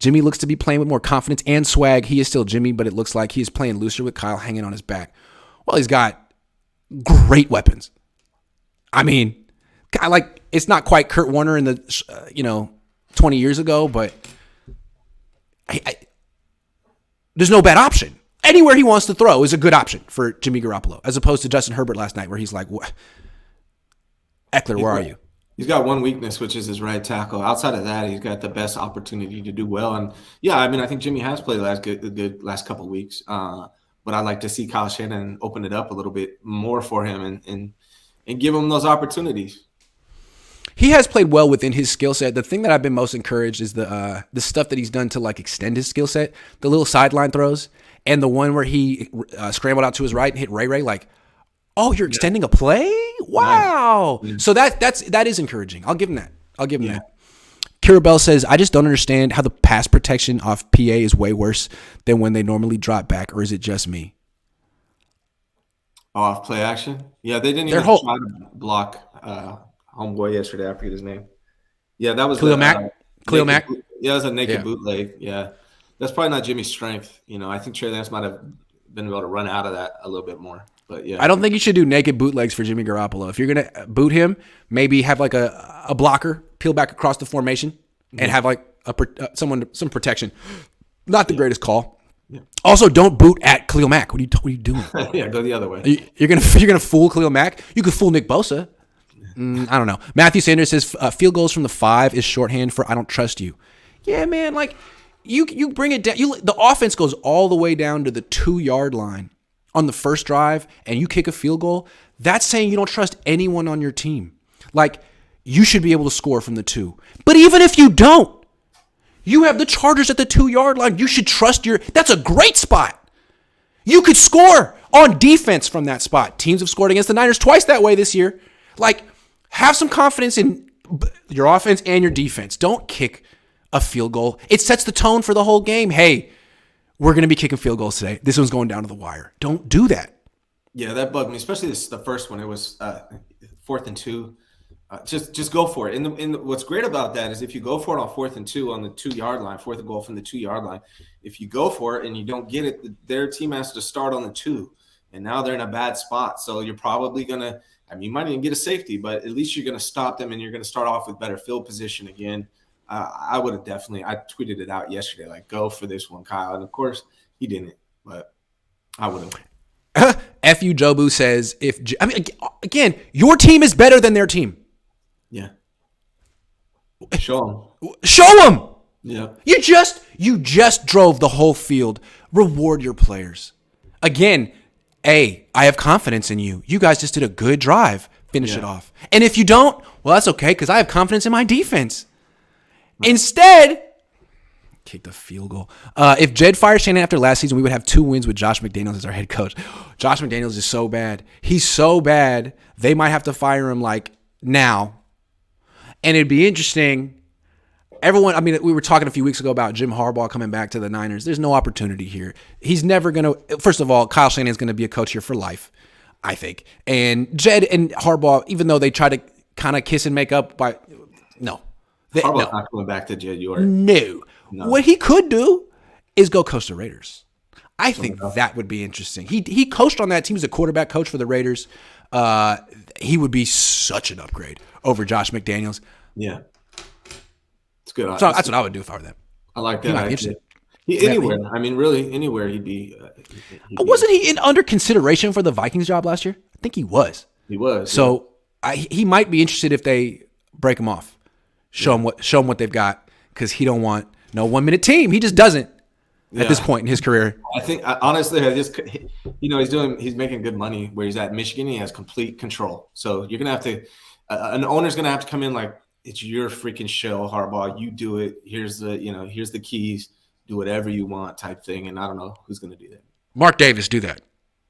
Jimmy looks to be playing with more confidence and swag. He is still Jimmy, but it looks like he is playing looser with Kyle hanging on his back. Well, he's got great weapons. I mean, like, it's not quite Kurt Warner in the 20 years ago, but there's no bad option. Anywhere he wants to throw is a good option for Jimmy Garoppolo, as opposed to Justin Herbert last night, where he's like, what? Eckler, where are you? He's got one weakness, which is his right tackle. Outside of that, he's got the best opportunity to do well. And yeah, I mean, I think Jimmy has played the good last couple of weeks. But I'd like to see Kyle Shanahan open it up a little bit more for him and give him those opportunities. He has played well within his skill set. The thing that I've been most encouraged is the stuff that he's done to like extend his skill set. The little sideline throws and the one where he scrambled out to his right and hit Ray like, oh, you're extending a play? Wow. Yeah. So that is encouraging. I'll give him that. that. Kira Bell says, I just don't understand how the pass protection off PA is way worse than when they normally drop back, or is it just me? Off play action? Yeah, they didn't even try to block homeboy yesterday. I forget his name. Yeah, that was Khalil Mack. Khalil Mack? Yeah, it was a naked bootleg. Yeah. That's probably not Jimmy's strength. I think Trey Lance might have been able to run out of that a little bit more. But yeah, I don't think you should do naked bootlegs for Jimmy Garoppolo. If you're gonna boot him, maybe have like a blocker peel back across the formation and have like some protection. Not the greatest call. Yeah. Also, don't boot at Khalil Mack. What are you doing? Yeah, go the other way. You're gonna fool Khalil Mack. You could fool Nick Bosa. I don't know. Matthew Sanders says field goals from the 5 is shorthand for I don't trust you. Yeah, man. Like you bring it down. The offense goes all the way down to the 2-yard line on the first drive, and you kick a field goal. That's saying you don't trust anyone on your team. Like, you should be able to score from the 2. But even if you don't, you have the Chargers at the 2-yard line. You should trust that's a great spot. You could score on defense from that spot. Teams have scored against the Niners twice that way this year. Like, have some confidence in your offense and your defense. Don't kick a field goal. It sets the tone for the whole game. Hey, we're going to be kicking field goals today. This one's going down to the wire. Don't do that. Yeah, that bugged me, especially the first one. It was 4th and 2. Just go for it. And what's great about that is if you go for it on 4th and 2 on the 2-yard line, 4th and goal from the 2-yard line, if you go for it and you don't get it, their team has to start on the 2. And now they're in a bad spot. So you're probably going to – I mean, you might even get a safety, but at least you're going to stop them and you're going to start off with better field position again. I would have definitely – I tweeted it out yesterday, like, go for this one, Kyle. And, of course, he didn't, but I would have. F.U. Jobu says, again, your team is better than their team. Yeah. Show them. Show them. Yeah. You just drove the whole field. Reward your players. Again, I have confidence in you. You guys just did a good drive. Finish it off. And if you don't, well, that's okay because I have confidence in my defense. Right. Instead, kick the field goal. If Jed fires Shanahan after last season, we would have 2 wins with Josh McDaniels as our head coach. Josh McDaniels is so bad. He's so bad, they might have to fire him like now. And it'd be interesting. We were talking a few weeks ago about Jim Harbaugh coming back to the Niners. There's no opportunity here. He's never going to – first of all, Kyle Shanahan's going to be a coach here for life, I think. And Jed and Harbaugh, even though they try to kind of kiss and make up, no. Harbaugh's not going back to Jed York. No. What he could do is go coach the Raiders. I think that would be interesting. He coached on that team. He's a quarterback coach for the Raiders. He would be such an upgrade over Josh McDaniels. Yeah. It's good. So that's what I would do if I were them. I like that. He might be interested. Anywhere. I mean, really, anywhere he'd be. Wasn't he under consideration for the Vikings job last year? I think he was. He was. So he might be interested if they break him off. Show him what they've got because he don't want no 1-minute team. He just doesn't at this point in his career. I think honestly, he's making good money where he's at. Michigan, he has complete control. So you're gonna have to. An owner's gonna have to come in like it's your freaking show, Harbaugh. You do it. Here's the keys. Do whatever you want, type thing. And I don't know who's gonna do that. Mark Davis, do that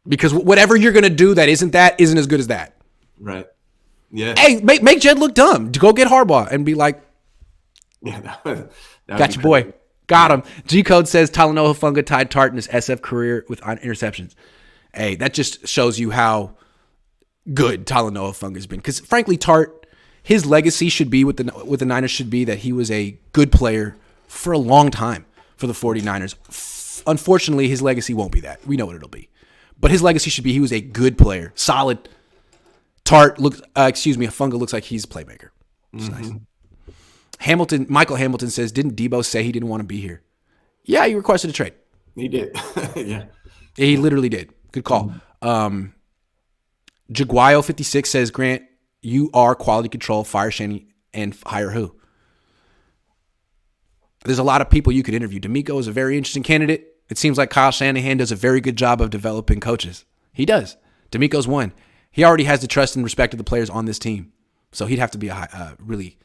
because whatever you're gonna do that isn't as good as that. Right. Yeah. Hey, make Jed look dumb. Go get Harbaugh and be like, yeah, got your boy. Got him. G-Code says Talanoa Funga tied Tart in his SF career with interceptions. Hey, that just shows you how good Talanoa Funga's been. Because frankly, Tart, his legacy should be with the Niners should be that he was a good player for a long time for the 49ers. Unfortunately, his legacy won't be that. We know what it'll be. But his legacy should be he was a good player, solid. Funga looks like he's a playmaker. It's nice. Michael Hamilton says, didn't Debo say he didn't want to be here? Yeah, he requested a trade. He did. Yeah. He literally did. Good call. Jaguayo56 says, Grant, you are quality control, fire Shanny, and hire who? There's a lot of people you could interview. D'Amico is a very interesting candidate. It seems like Kyle Shanahan does a very good job of developing coaches. He does. D'Amico's one. He already has the trust and respect of the players on this team. So he'd have to be really...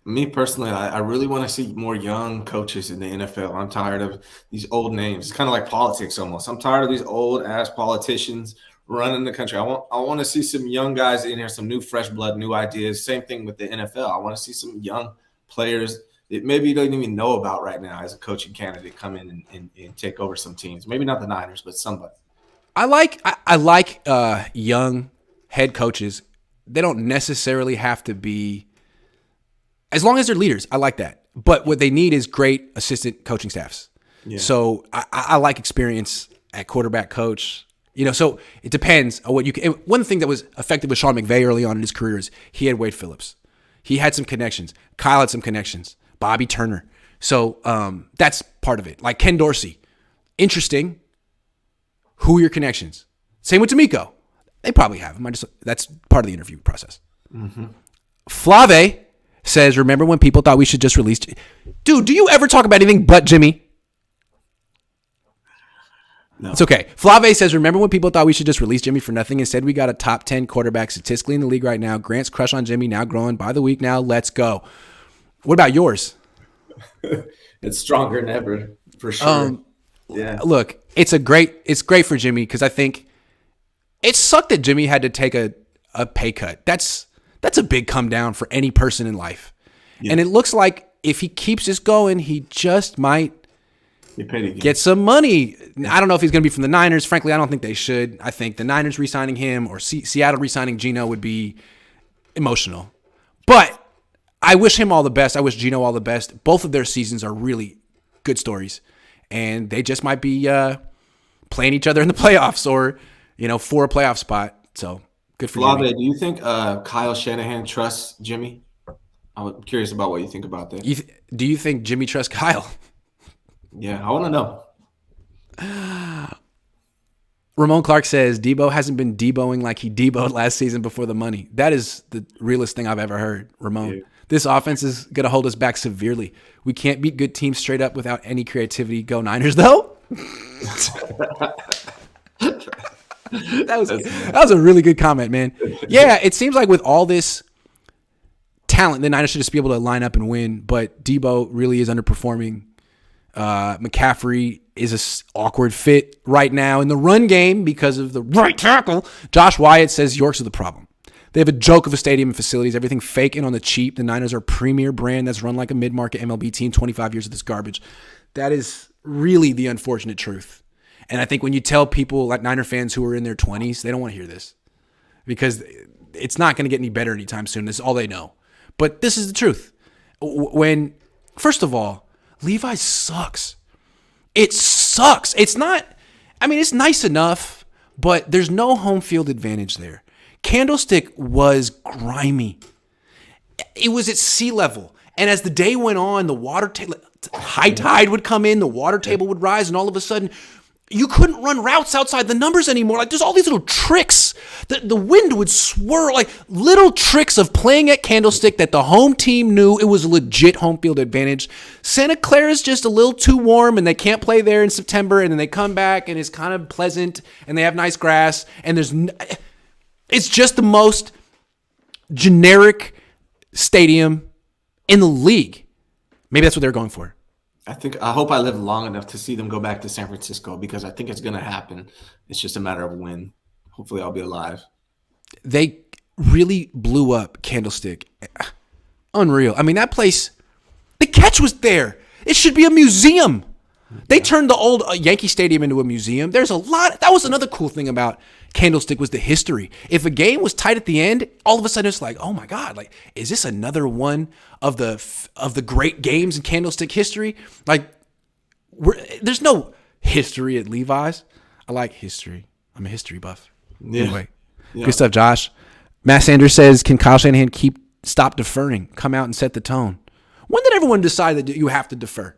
Me personally, I really want to see more young coaches in the NFL. I'm tired of these old names. It's kind of like politics almost. I'm tired of these old-ass politicians running the country. I want to see some young guys in here, some new fresh blood, new ideas. Same thing with the NFL. I want to see some young players that maybe you don't even know about right now as a coaching candidate come in and take over some teams. Maybe not the Niners, but somebody. I like young head coaches. They don't necessarily have to be, as long as they're leaders, I like that. But what they need is great assistant coaching staffs. Yeah. So I like experience at quarterback coach. So it depends on what you can. One thing that was effective with Sean McVay early on in his career is he had Wade Phillips. He had some connections. Kyle had some connections. Bobby Turner. So that's part of it. Like Ken Dorsey. Interesting. Who are your connections? Same with D'Amico. They probably have him. That's part of the interview process. Mm-hmm. Flave says, remember when people thought we should just release... Dude, do you ever talk about anything but Jimmy? No. It's okay. Flave says, remember when people thought we should just release Jimmy for nothing? Instead, we got a top 10 quarterback statistically in the league right now. Grant's crush on Jimmy now growing by the week now. Let's go. What about yours? It's stronger than ever, for sure. Yeah. Look, it's great for Jimmy because I think it sucked that Jimmy had to take a pay cut. That's a big come down for any person in life. Yeah. And it looks like if he keeps this going, he just might get some money. I don't know if he's going to be from the Niners. Frankly, I don't think they should. I think the Niners re-signing him or Seattle re-signing Geno would be emotional. But I wish him all the best. I wish Geno all the best. Both of their seasons are really good stories. And they just might be playing each other in the playoffs or, for a playoff spot. So good for Flave, Jimmy. do you think Kyle Shanahan trusts Jimmy? I'm curious about what you think about that. Do you think Jimmy trusts Kyle? Yeah, I want to know. Ramon Clark says, Debo hasn't been Deboing like he Deboed last season before the money. That is the realest thing I've ever heard, Ramon. Yeah. This offense is going to hold us back severely. We can't beat good teams straight up without any creativity. Go Niners, though. That was a really good comment, man. Yeah, it seems like with all this talent, the Niners should just be able to line up and win, but Debo really is underperforming. McCaffrey is an awkward fit right now in the run game because of the right tackle. Josh Wyatt says Yorks are the problem. They have a joke of a stadium and facilities, everything fake and on the cheap. The Niners are a premier brand that's run like a mid-market MLB team, 25 years of this garbage. That is really the unfortunate truth. And I think when you tell people like Niner fans who are in their 20s, they don't want to hear this because it's not going to get any better anytime soon. This is all they know. But this is the truth. First of all, Levi sucks. It sucks. It's not, it's nice enough, but there's no home field advantage there. Candlestick was grimy. It was at sea level. And as the day went on, the water high tide would come in, the water table would rise, and all of a sudden, you couldn't run routes outside the numbers anymore. Like, there's all these little tricks. The wind would swirl, like little tricks of playing at Candlestick that the home team knew it was a legit home field advantage. Santa Clara's just a little too warm, and they can't play there in September, and then they come back, and it's kind of pleasant, and they have nice grass, and it's just the most generic stadium in the league. Maybe that's what they're going for. I hope I live long enough to see them go back to San Francisco because I think it's going to happen. It's just a matter of when. Hopefully I'll be alive. They really blew up Candlestick. Unreal. That place, the catch was there. It should be a museum. They turned the old Yankee Stadium into a museum. There's a lot. That was another cool thing about Candlestick was the history. If a game was tight at the end, all of a sudden it's like, oh my God, like, is this another one of the great games in Candlestick history? Like, there's no history at Levi's. I like history. I'm a history buff. Yeah. Anyway, good stuff, Josh. Matt Sanders says, can Kyle Shanahan stop deferring, come out and set the tone? When did everyone decide that you have to defer?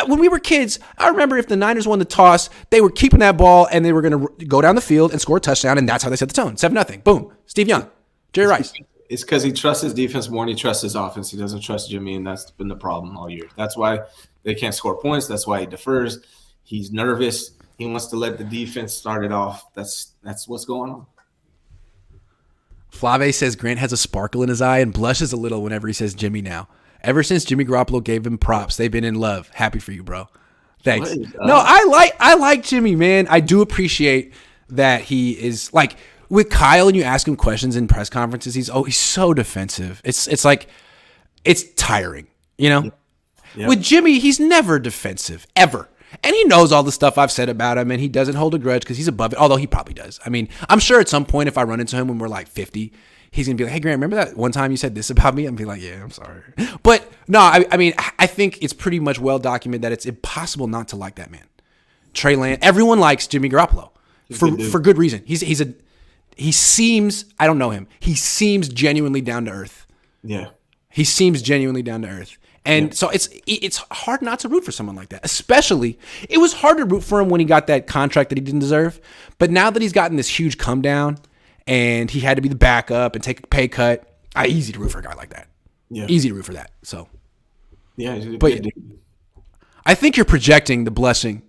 When we were kids, I remember if the Niners won the toss, they were keeping that ball and they were going to go down the field and score a touchdown, and that's how they set the tone. 7-0. Boom. Steve Young. Jerry Rice. It's because he trusts his defense more than he trusts his offense. He doesn't trust Jimmy, and that's been the problem all year. That's why they can't score points. That's why he defers. He's nervous. He wants to let the defense start it off. That's what's going on. Flave says Grant has a sparkle in his eye and blushes a little whenever he says Jimmy now. Ever since Jimmy Garoppolo gave him props, they've been in love. Happy for you, bro. Thanks. No, I like Jimmy, man. I do appreciate that he is like with Kyle, and you ask him questions in press conferences. He's so defensive. It's like it's tiring, you know. Yep. With Jimmy, he's never defensive ever, and he knows all the stuff I've said about him, and he doesn't hold a grudge because he's above it. Although he probably does. I mean, I'm sure at some point if I run into him when we're like 50. He's going to be like, hey, Grant, remember that one time you said this about me? I'm be like, yeah, I'm sorry. But no, I mean, I think it's pretty much well documented that it's impossible not to like that man. Trey Lance, everyone likes Jimmy Garoppolo for good reason. He seems, I don't know him. He seems genuinely down to earth. Yeah. He seems genuinely down to earth. And so it's hard not to root for someone like that. Especially, it was hard to root for him when he got that contract that he didn't deserve. But now that he's gotten this huge come down, and he had to be the backup and take a pay cut. Easy to root for a guy like that. Yeah. Easy to root for that. So, yeah, but I think you're projecting the blessing.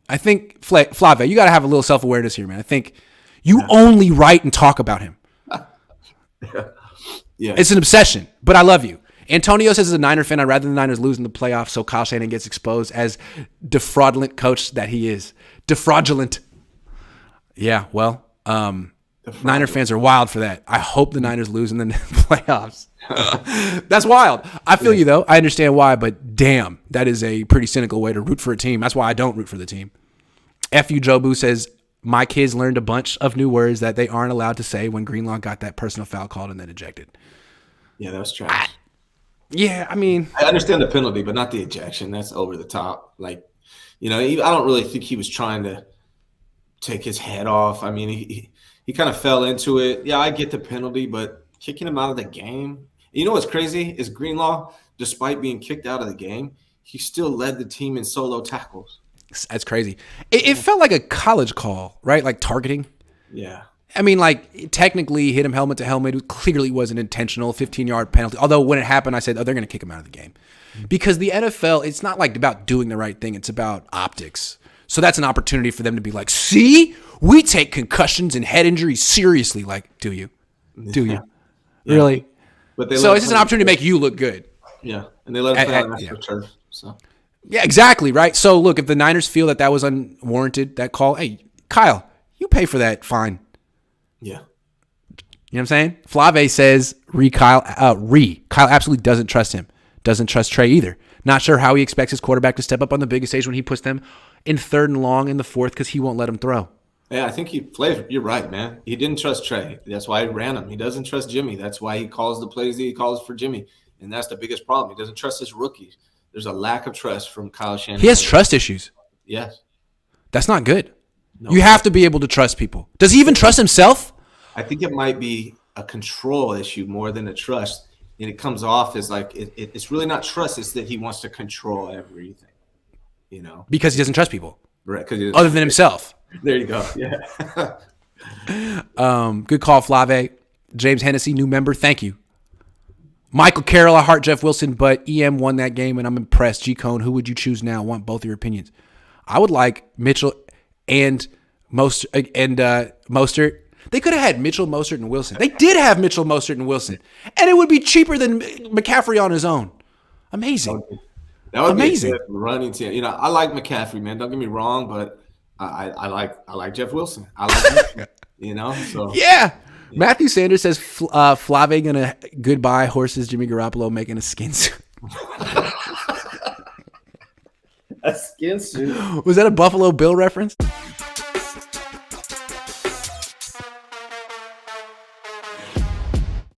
I think, Flave, you got to have a little self-awareness here, man. I think you only write and talk about him. Yeah. It's an obsession, but I love you. Antonio says, as a Niner fan, I'd rather the Niners lose in the playoffs so Kyle Shanahan gets exposed as defraudulent coach that he is. Defraudulent. Yeah, well, Niner fans are wild for that. I hope the Niners lose in the playoffs. That's wild. I feel you, though. I understand why, but damn, that is a pretty cynical way to root for a team. That's why I don't root for the team. F.U. Jobu says, my kids learned a bunch of new words that they aren't allowed to say when Greenlaw got that personal foul called and then ejected. Yeah, that was trash. I mean. I understand the penalty, but not the ejection. That's over the top. Like, I don't really think he was trying to take his head off. I mean, he kind of fell into it. Yeah, I get the penalty, but kicking him out of the game. You know what's crazy is Greenlaw, despite being kicked out of the game, he still led the team in solo tackles. That's crazy. It felt like a college call, right? Like targeting. Yeah. I mean, like, technically he hit him helmet to helmet. It clearly was an intentional 15-yard penalty. Although when it happened, I said, they're going to kick him out of the game. Because the NFL, it's not like about doing the right thing. It's about optics. So that's an opportunity for them to be like, see, we take concussions and head injuries seriously. Like, do you? Do you? Yeah. Really? But so it's just an opportunity to make you look good. Yeah, and they let him play on the turf. So. Yeah, exactly, right? So, look, if the Niners feel that was unwarranted, that call, hey, Kyle, you pay for that fine. Yeah. You know what I'm saying? Flave says, Kyle absolutely doesn't trust him. Doesn't trust Trey either. Not sure how he expects his quarterback to step up on the biggest stage when he puts them in 3rd and long in the 4th because he won't let him throw. Yeah, I think you're right, man. He didn't trust Trey. That's why he ran him. He doesn't trust Jimmy. That's why he calls the plays that he calls for Jimmy. And that's the biggest problem. He doesn't trust his rookies. There's a lack of trust from Kyle Shanahan. He has trust issues. Yes. That's not good. No. You have to be able to trust people. Does he even trust himself? I think it might be a control issue more than a trust. And it comes off as like it's really not trust. It's that he wants to control everything, Because he doesn't trust people. Right. Other than himself. There you go. Yeah. Good call, Flave. James Hennessy, new member. Thank you. Michael Carroll, I heart Jeff Wilson, but EM won that game, and I'm impressed. G. Cohn, who would you choose now? I want both of your opinions. I would like Mitchell and Mostert. They could have had Mitchell, Mostert, and Wilson. They did have Mitchell, Mostert, and Wilson, and it would be cheaper than McCaffrey on his own. Amazing. That would amazing. Be a good running team. I like McCaffrey, man. Don't get me wrong, but I like Jeff Wilson. I like him, So yeah. Matthew Sanders says Flave gonna goodbye horses. Jimmy Garoppolo making a skin suit. A skin suit. Was that a Buffalo Bill reference?